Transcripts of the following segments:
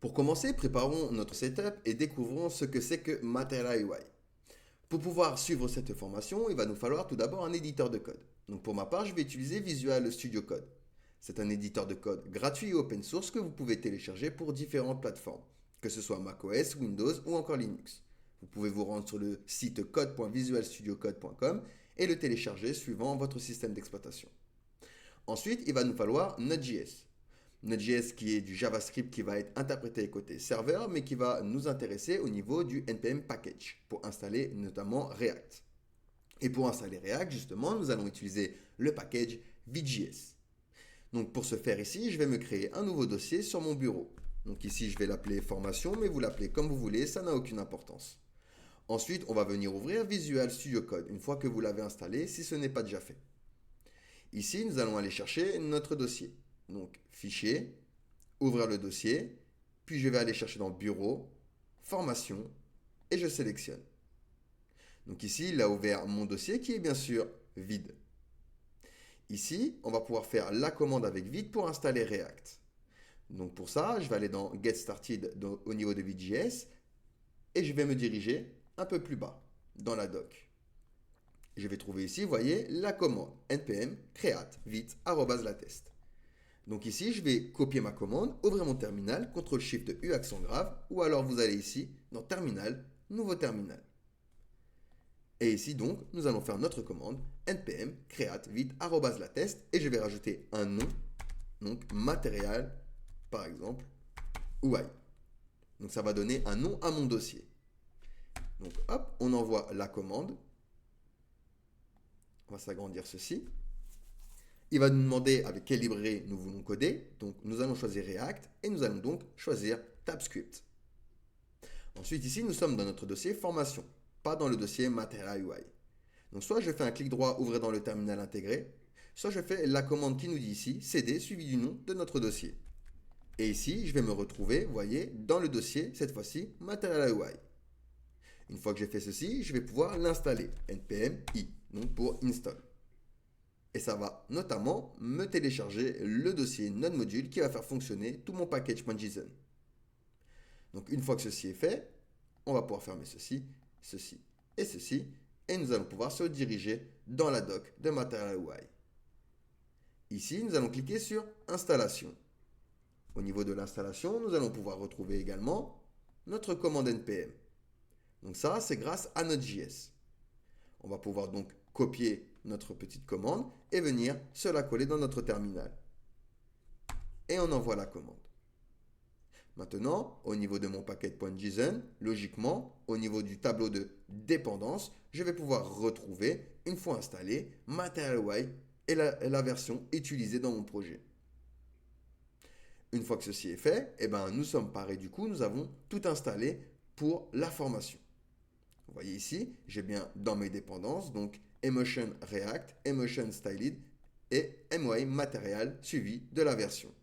Pour commencer, préparons notre setup et découvrons ce que c'est que Material UI. Pour pouvoir suivre cette formation, il va nous falloir tout d'abord un éditeur de code. Donc pour ma part, je vais utiliser Visual Studio Code. C'est un éditeur de code gratuit et open source que vous pouvez télécharger pour différentes plateformes, que ce soit macOS, Windows ou encore Linux. Vous pouvez vous rendre sur le site code.visualstudiocode.com et le télécharger suivant votre système d'exploitation. Ensuite, il va nous falloir Node.js. Node.js qui est du JavaScript qui va être interprété côté serveur, mais qui va nous intéresser au niveau du npm package pour installer notamment React. Et pour installer React, justement, nous allons utiliser le package Vue.js. Donc pour ce faire ici, je vais me créer un nouveau dossier sur mon bureau. Donc ici, je vais l'appeler formation, mais vous l'appelez comme vous voulez, ça n'a aucune importance. Ensuite, on va venir ouvrir Visual Studio Code une fois que vous l'avez installé, si ce n'est pas déjà fait. Ici, nous allons aller chercher notre dossier. Donc, fichier, ouvrir le dossier, puis je vais aller chercher dans bureau, formation, et je sélectionne. Donc ici, il a ouvert mon dossier qui est bien sûr vide. Ici, on va pouvoir faire la commande avec vide pour installer React. Donc pour ça, je vais aller dans Get Started au niveau de Vue.js et je vais me diriger un peu plus bas dans la doc. Je vais trouver ici, vous voyez, la commande npm create vite @latest. Donc ici, je vais copier ma commande, ouvrir mon terminal, CTRL-SHIFT-U accent grave, ou alors vous allez ici, dans Terminal, Nouveau terminal. Et ici donc, nous allons faire notre commande npm create vite @latest, et je vais rajouter un nom, donc Material, par exemple, UI. Donc ça va donner un nom à mon dossier. Donc hop, on envoie la commande. On va s'agrandir ceci. Il va nous demander avec quelle librairie nous voulons coder. Donc nous allons choisir React et nous allons donc choisir TypeScript. Ensuite ici, nous sommes dans notre dossier formation, pas dans le dossier Material UI. Donc soit je fais un clic droit, ouvrir dans le terminal intégré, soit je fais la commande qui nous dit ici, cd suivi du nom de notre dossier. Et ici, je vais me retrouver, vous voyez, dans le dossier, cette fois-ci, Material UI. Une fois que j'ai fait ceci, je vais pouvoir l'installer, npm i, donc pour install. Et ça va notamment me télécharger le dossier Node Module qui va faire fonctionner tout mon package.json. Donc une fois que ceci est fait, on va pouvoir fermer ceci, ceci et ceci, et nous allons pouvoir se diriger dans la doc de Material UI. Ici, nous allons cliquer sur Installation. Au niveau de l'installation, nous allons pouvoir retrouver également notre commande npm. Donc ça, c'est grâce à Node.js. On va pouvoir donc copier notre petite commande et venir se la coller dans notre terminal. Et on envoie la commande. Maintenant, au niveau de mon paquet.json, logiquement, au niveau du tableau de dépendance, je vais pouvoir retrouver, une fois installé, Material UI et la version utilisée dans mon projet. Une fois que ceci est fait, nous sommes parés du coup, nous avons tout installé pour la formation. Vous voyez ici, j'ai bien dans mes dépendances, donc Emotion React, Emotion Styled et MY Material suivi de la version.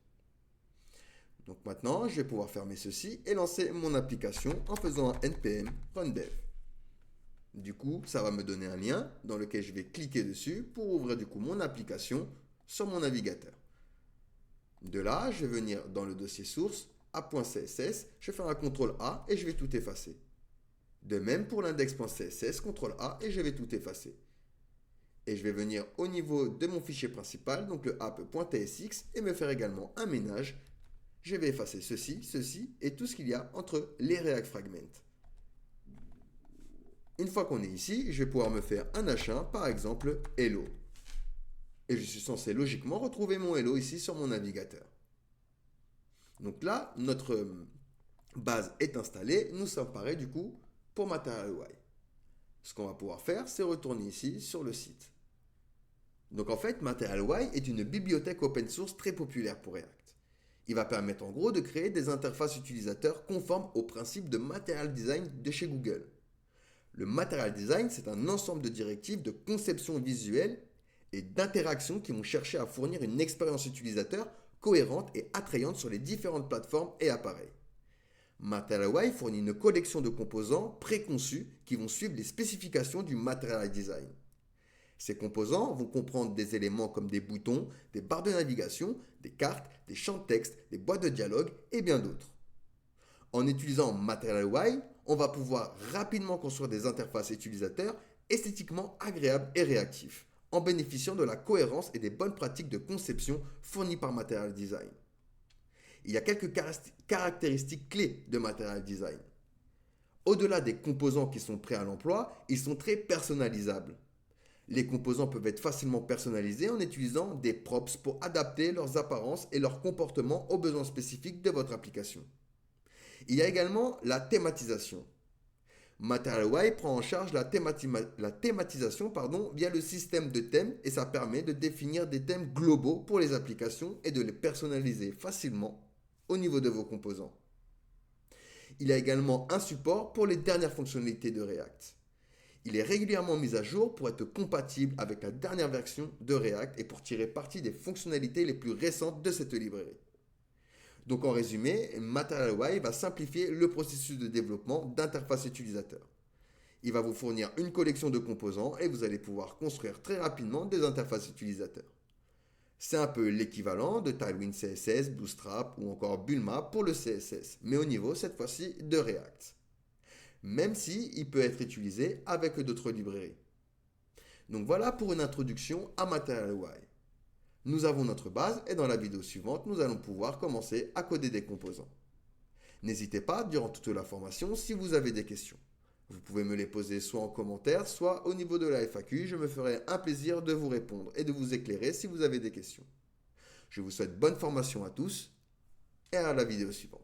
Donc maintenant, je vais pouvoir fermer ceci et lancer mon application en faisant un npm run dev. Du coup, ça va me donner un lien dans lequel je vais cliquer dessus pour ouvrir du coup mon application sur mon navigateur. De là, je vais venir dans le dossier source, a.css, je vais faire un CTRL A et je vais tout effacer. De même pour l'index.css, CTRL A et je vais tout effacer. Et je vais venir au niveau de mon fichier principal, donc le app.tsx, et me faire également un ménage. Je vais effacer ceci, ceci et tout ce qu'il y a entre les React Fragments. Une fois qu'on est ici, je vais pouvoir me faire un H1, par exemple Hello. Et je suis censé logiquement retrouver mon Hello ici sur mon navigateur. Donc là, notre base est installée. Nous sommes parés du coup pour Material UI. Ce qu'on va pouvoir faire, c'est retourner ici sur le site. Donc en fait, Material UI est une bibliothèque open source très populaire pour React. Il va permettre en gros de créer des interfaces utilisateurs conformes aux principes de Material Design de chez Google. Le Material Design, c'est un ensemble de directives de conception visuelle et d'interaction qui vont chercher à fournir une expérience utilisateur cohérente et attrayante sur les différentes plateformes et appareils. Material UI fournit une collection de composants préconçus qui vont suivre les spécifications du Material Design. Ces composants vont comprendre des éléments comme des boutons, des barres de navigation, des cartes, des champs de texte, des boîtes de dialogue et bien d'autres. En utilisant Material UI, on va pouvoir rapidement construire des interfaces utilisateurs esthétiquement agréables et réactifs, en bénéficiant de la cohérence et des bonnes pratiques de conception fournies par Material Design. Il y a quelques caractéristiques clés de Material Design. Au-delà des composants qui sont prêts à l'emploi, ils sont très personnalisables. Les composants peuvent être facilement personnalisés en utilisant des props pour adapter leurs apparences et leurs comportements aux besoins spécifiques de votre application. Il y a également la thématisation. Material UI prend en charge la thématisation via le système de thèmes et ça permet de définir des thèmes globaux pour les applications et de les personnaliser facilement au niveau de vos composants. Il y a également un support pour les dernières fonctionnalités de React. Il est régulièrement mis à jour pour être compatible avec la dernière version de React et pour tirer parti des fonctionnalités les plus récentes de cette librairie. Donc en résumé, Material UI va simplifier le processus de développement d'interface utilisateur. Il va vous fournir une collection de composants et vous allez pouvoir construire très rapidement des interfaces utilisateurs. C'est un peu l'équivalent de Tailwind CSS, Bootstrap ou encore Bulma pour le CSS, mais au niveau cette fois-ci de React. Même si il peut être utilisé avec d'autres librairies. Donc voilà pour une introduction à Material UI. Nous avons notre base et dans la vidéo suivante, nous allons pouvoir commencer à coder des composants. N'hésitez pas, durant toute la formation, si vous avez des questions. Vous pouvez me les poser soit en commentaire, soit au niveau de la FAQ. Je me ferai un plaisir de vous répondre et de vous éclairer si vous avez des questions. Je vous souhaite bonne formation à tous et à la vidéo suivante.